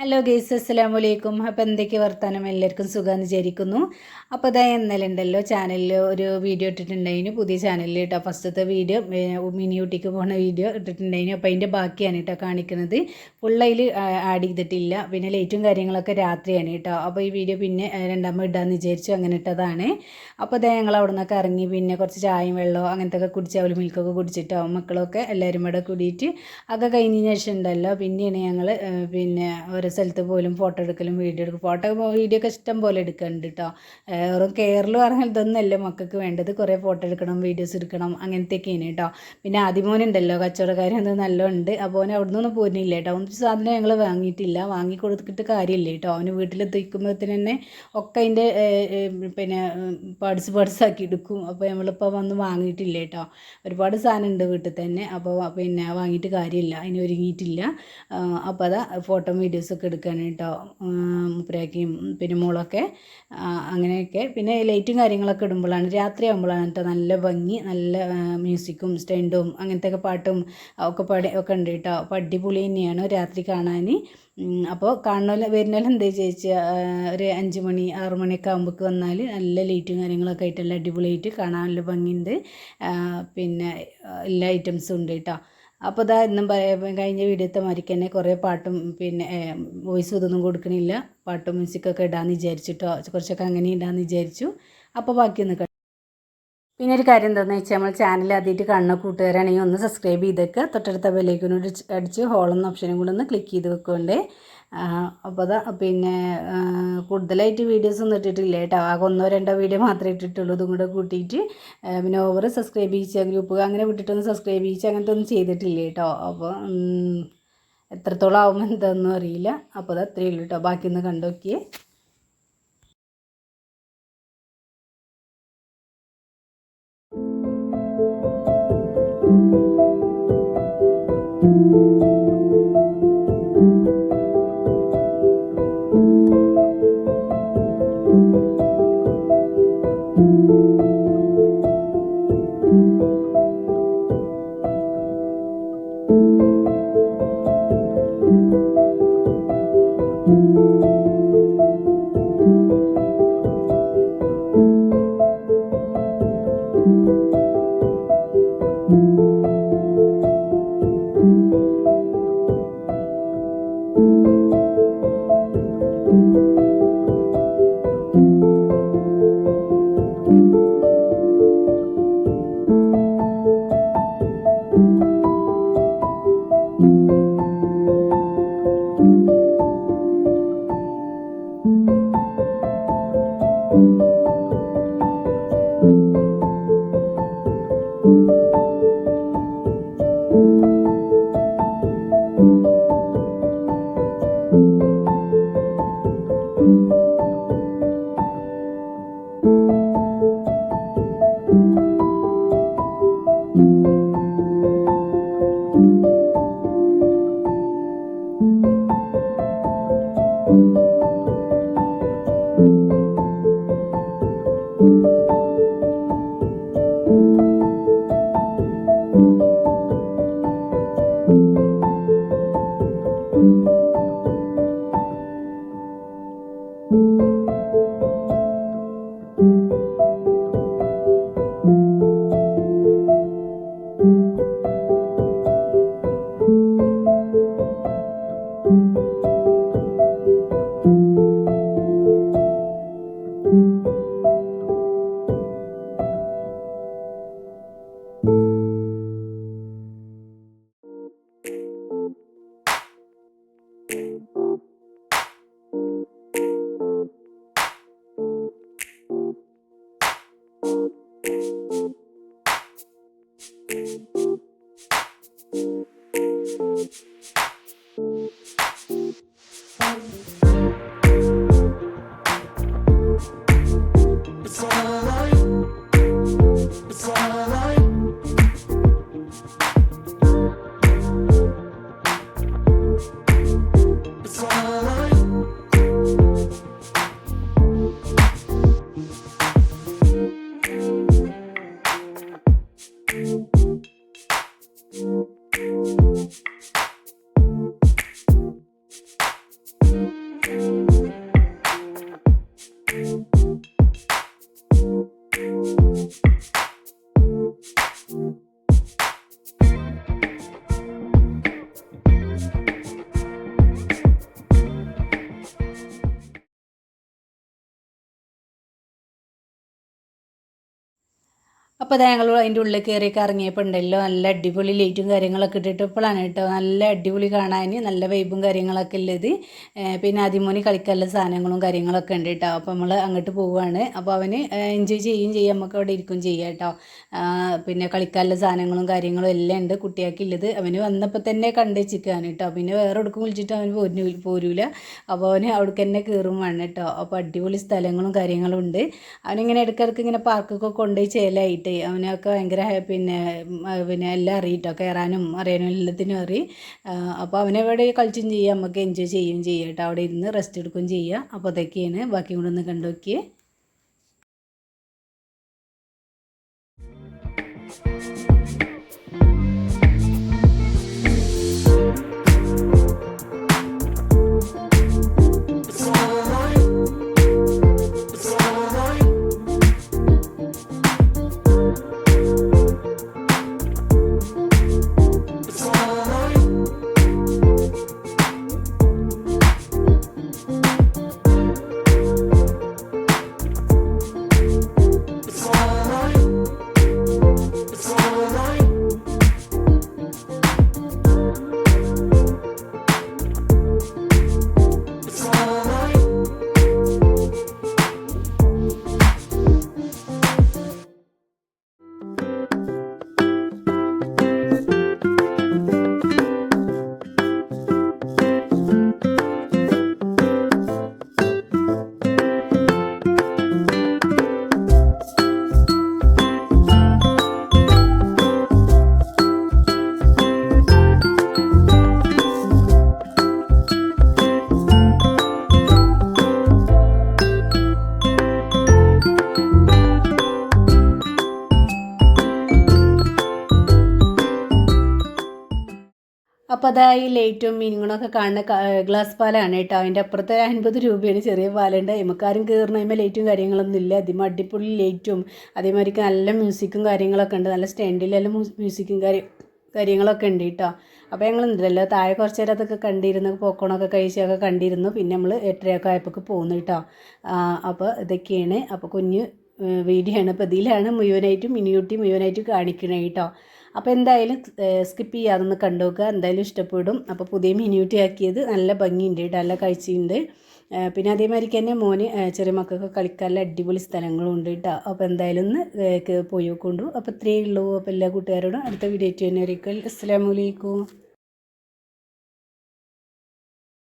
Hello guys, അസ്സലാമു അലൈക്കും. അപ്പോൾ എന്തൊക്കെ വർത്താനം, എല്ലാവർക്കും സുഖമെന്ന് വിചാരിക്കുന്നു. അപ്പോൾ ഇതാ ഇന്നലെ ഉണ്ടല്ലോ ചാനലിൽ ഒരു വീഡിയോ ഇട്ടിട്ടുണ്ടായിരുന്നു, പുതിയ ചാനലിൽ കേട്ടോ. ഫസ്റ്റത്തെ വീഡിയോ മിനി ഊട്ടിക്ക് പോകുന്ന വീഡിയോ ഇട്ടിട്ടുണ്ടായിരുന്നു. അപ്പോൾ അതിൻ്റെ ബാക്കിയാണ് കേട്ടോ കാണിക്കുന്നത്. ഫുള്ളതിൽ ആഡ് ചെയ്തിട്ടില്ല. പിന്നെ ലൈറ്റും കാര്യങ്ങളൊക്കെ രാത്രിയാണ് കേട്ടോ. അപ്പോൾ ഈ വീഡിയോ പിന്നെ രണ്ടാമത് ഇടാമെന്ന് വിചാരിച്ചു, അങ്ങനെ ഇട്ടതാണ്. അപ്പോൾ ഇതാ ഞങ്ങൾ അവിടെ നിന്നൊക്കെ ഇറങ്ങി പിന്നെ കുറച്ച് ചായയും വെള്ളമോ അങ്ങനത്തെ ഒക്കെ കുടിച്ച് അവൽ മിൽക്കൊക്കെ കുടിച്ചിട്ടോ മക്കളൊക്കെ എല്ലാവരും കൂടെ കൂടിയിട്ട് ഒക്കെ കഴിഞ്ഞതിന് ശേഷം ഉണ്ടല്ലോ പിന്നെയാണ് ഞങ്ങൾ പിന്നെ ഓരോ സ്ഥലത്ത് പോലും ഫോട്ടോ എടുക്കലും വീഡിയോ എടുക്കും. വീഡിയോ ഒക്കെ ഇഷ്ടം പോലെ എടുക്കുന്നുണ്ട് കേട്ടോ. വെറും കെയറിൽ പറഞ്ഞാൽ ഇതൊന്നുമല്ല മക്കൾക്ക് വേണ്ടത്. കുറേ ഫോട്ടോ എടുക്കണം, വീഡിയോസ് എടുക്കണം, അങ്ങനത്തെയൊക്കെയാണ് കേട്ടോ. പിന്നെ ആദ്യമോനുണ്ടല്ലോ കച്ചവടക്കാരൻ അത് നല്ലോണ്ട്. അപ്പോൾ അവൻ അവിടെ നിന്നൊന്നും പോരുന്നില്ല കേട്ടോ. ഒന്നും സാധനം ഞങ്ങൾ വാങ്ങിയിട്ടില്ല, വാങ്ങി കൊടുത്തിട്ട് കാര്യമില്ല കേട്ടോ. അവന് വീട്ടിലെത്തിക്കുമ്പോഴത്തേന് തന്നെ ഒക്കെ അതിൻ്റെ പിന്നെ പാർട്സ് ആക്കി എടുക്കും. അപ്പോൾ നമ്മളിപ്പോൾ വന്ന് വാങ്ങിയിട്ടില്ല കേട്ടോ. ഒരുപാട് സാധനം ഉണ്ട് വീട്ടിൽ തന്നെ. അപ്പോൾ പിന്നെ വാങ്ങിയിട്ട് കാര്യമില്ല, അതിന് ഒരുങ്ങിയിട്ടില്ല. അപ്പോൾ അതാ ഫോട്ടോ വീഡിയോസൊക്കെ എടുക്കുകയാണ് കേട്ടോ മുപ്പരാക്കിയും പിന്നെ മോളൊക്കെ. അങ്ങനെയൊക്കെ പിന്നെ ലൈറ്റും കാര്യങ്ങളൊക്കെ ഇടുമ്പോഴാണ്, രാത്രി ആകുമ്പോഴാണ് കേട്ടോ നല്ല ഭംഗി. നല്ല മ്യൂസിക്കും സ്റ്റണ്ടും അങ്ങനത്തെ ഒക്കെ പാട്ടും ഒക്കെ ഉണ്ട് കേട്ടോ. അപ്പോൾ അടിപൊളി തന്നെയാണ് രാത്രി കാണാൻ. അപ്പോൾ വരുന്നവരും എന്താ ചോദിച്ചാൽ ഒരു 5 മണി 6 മണിയൊക്കെ ആകുമ്പോഴേക്ക് വന്നാൽ നല്ല ലൈറ്റും കാര്യങ്ങളൊക്കെ ആയിട്ട് നല്ല അടിപൊളിയായിട്ട് കാണാൻ നല്ല ഭംഗിയുണ്ട്. പിന്നെ എല്ലാ ഐറ്റംസും ഉണ്ട് കേട്ടോ. അപ്പോൾ ഇതാ ഇന്നും കഴിഞ്ഞ വീഡിയോത്തെ മാതിരിക്ക് തന്നെ കുറേ പാട്ടും പിന്നെ വോയിസ് ഇതൊന്നും കൊടുക്കണില്ല. പാട്ടും മ്യൂസിക്കൊക്കെ ഇടാമെന്ന് വിചാരിച്ചിട്ടോ, കുറച്ചൊക്കെ അങ്ങനെ ഇടാമെന്ന് വിചാരിച്ചു. അപ്പോൾ ബാക്കിയൊന്ന് പിന്നെ ഒരു കാര്യം എന്താണെന്ന് വെച്ചാൽ നമ്മൾ ചാനൽ ആദ്യമായിട്ട് കാണുന്ന കൂട്ടുകാരാണെങ്കിൽ ഒന്ന് സബ്സ്ക്രൈബ് ചെയ്തേക്കുക. തൊട്ടടുത്ത ബെല്ലൈക്കനോട് അടിച്ച് ഹോളെന്ന ഓപ്ഷനും കൂടെ ഒന്ന് ക്ലിക്ക് ചെയ്ത് വെക്കുന്നുണ്ട്. അപ്പോൾ അതാ പിന്നെ കൂടുതലായിട്ട് വീഡിയോസ് ഒന്നും ഇട്ടിട്ടില്ല കേട്ടോ. ആകെ 1-2 വീഡിയോ മാത്രമേ ഇട്ടിട്ടുള്ളൂ. ഇതും കൂടെ കൂട്ടിയിട്ട് പിന്നെ ഓവർ സബ്സ്ക്രൈബ് ചെയ്യിച്ച ഗ്രൂപ്പ് അങ്ങനെ വിട്ടിട്ടൊന്ന് സബ്സ്ക്രൈബ് ചെയ്യിച്ച് അങ്ങനത്തെ ഒന്നും ചെയ്തിട്ടില്ല കേട്ടോ. അപ്പോൾ എത്രത്തോളം ആവുമ്പോൾ എന്താണെന്നും അറിയില്ല. അപ്പോൾ അത് അത്രയേ ഉള്ളൂ കേട്ടോ. ബാക്കിയൊന്ന് കണ്ടു നോക്കിയേ. അപ്പോൾ അത് ഞങ്ങൾ അതിൻ്റെ ഉള്ളിൽ കയറിയൊക്കെ ഇറങ്ങിയപ്പോൾ ഉണ്ടല്ലോ നല്ല അടിപൊളി ലൈറ്റും കാര്യങ്ങളൊക്കെ ഇട്ടിട്ട് ഇപ്പോഴാണ് കേട്ടോ നല്ല അടിപൊളി കാണാൻ നല്ല വൈബും കാര്യങ്ങളൊക്കെ ഉള്ളത്. പിന്നെ അതിമോന് കളിക്കാനുള്ള സാധനങ്ങളും കാര്യങ്ങളൊക്കെ ഉണ്ട് കേട്ടോ. അപ്പോൾ നമ്മൾ അങ്ങോട്ട് പോവുകയാണ്. അപ്പോൾ അവന് എൻജോയ് ചെയ്യുകയും ചെയ്യാം, നമുക്ക് അവിടെ ഇരിക്കും ചെയ്യാം കേട്ടോ. പിന്നെ കളിക്കാനുള്ള സാധനങ്ങളും കാര്യങ്ങളും എല്ലാം ഉണ്ട് കുട്ടികൾക്കുള്ളത്. അവന് വന്നപ്പോൾ തന്നെ കണ്ടു വെച്ചിരിക്കുകയാണ് കേട്ടോ. പിന്നെ വേറെ എവിടേക്കും വിളിച്ചിട്ട് അവന് പോരൂല. അപ്പോൾ അവന് അവിടേക്ക് തന്നെ കയറും വേണം കേട്ടോ. അപ്പോൾ അടിപൊളി സ്ഥലങ്ങളും കാര്യങ്ങളും ഉണ്ട്. അവനിങ്ങനെ ഇടയ്ക്കിടയ്ക്ക് ഇങ്ങനെ പാർക്കൊക്കെ കൊണ്ടുപോയി ചേലായിട്ട് അവനൊക്കെ ഭയങ്കര പിന്നെ എല്ലാം അറിയിട്ടോ, കയറാനും അറിയാനും എല്ലാത്തിനും അറിയും. അപ്പോൾ അവനെവിടെ കളിച്ചും ചെയ്യാം, നമുക്ക് എൻജോയ് ചെയ്യുകയും ചെയ്യാം കേട്ടോ. അവിടെ ഇരുന്ന് റെസ്റ്റ് എടുക്കുകയും ചെയ്യാം. അപ്പോൾ അതൊക്കെയാണ്, ബാക്കി കൂടെ ഒന്ന് കണ്ടു നോക്കിയേ. അപ്പോൾ അതാ ഈ ലൈറ്റും മീനുകളൊക്കെ കാണുന്ന ഗ്ലാസ് പാലാണ് കേട്ടോ. അതിൻ്റെ അപ്പുറത്ത് 50 രൂപയാണ് ചെറിയ പാലുണ്ട്. നമുക്കാരും കയറുന്ന ലൈറ്റും കാര്യങ്ങളൊന്നും ഇല്ല. അതിന് അടിപൊളി ലൈറ്റും അതേമാതിരിക്ക് നല്ല മ്യൂസിക്കും കാര്യങ്ങളൊക്കെ ഉണ്ട്. നല്ല സ്റ്റാൻഡിലെല്ലാം മ്യൂസിക്കും കാര്യങ്ങളൊക്കെ ഉണ്ട് കേട്ടോ. അപ്പോൾ ഞങ്ങൾ ഉണ്ടല്ലോ താഴെ കുറച്ച് നേരം അതൊക്കെ കണ്ടിരുന്നു, പോക്കോണൊക്കെ കഴിച്ചൊക്കെ കണ്ടിരുന്നു. പിന്നെ നമ്മൾ 8:30 ആയപ്പോൾ പോകുന്നു കേട്ടോ. അപ്പോൾ ഇതൊക്കെയാണ്. അപ്പോൾ കുഞ്ഞ് വീഡിയോ ആണ്. അപ്പോൾ ഇതിലാണ് മുഴുവനായിട്ടും മിനിയൂട്ടി മുഴുവനായിട്ടും കാണിക്കണേ കേട്ടോ. അപ്പോൾ എന്തായാലും സ്കിപ്പ് ചെയ്യാതൊന്ന് കണ്ടു നോക്കുക, എന്തായാലും ഇഷ്ടപ്പെടും. അപ്പോൾ പുതിയ മിനിയൂട്ടി ആക്കിയത് നല്ല ഭംഗിയുണ്ട് കേട്ടോ, നല്ല കാഴ്ചയുണ്ട്. പിന്നെ അതേമാതിരിക്ക് തന്നെ മോന് ചെറിയ മക്കൾക്ക് കളിക്കാനുള്ള അടിപൊളി സ്ഥലങ്ങളും ഉണ്ട് കേട്ടോ. അപ്പോൾ എന്തായാലും ഒന്ന് പോയി നോക്കൊണ്ടു. അപ്പോൾ ഇത്രയേ ഉള്ളൂ. അപ്പോൾ എല്ലാ കൂട്ടുകാരോടും അടുത്ത വീഡിയോ ആയിട്ട് തന്നെ ഒരിക്കൽ അസ്സലാമു അലൈക്കും.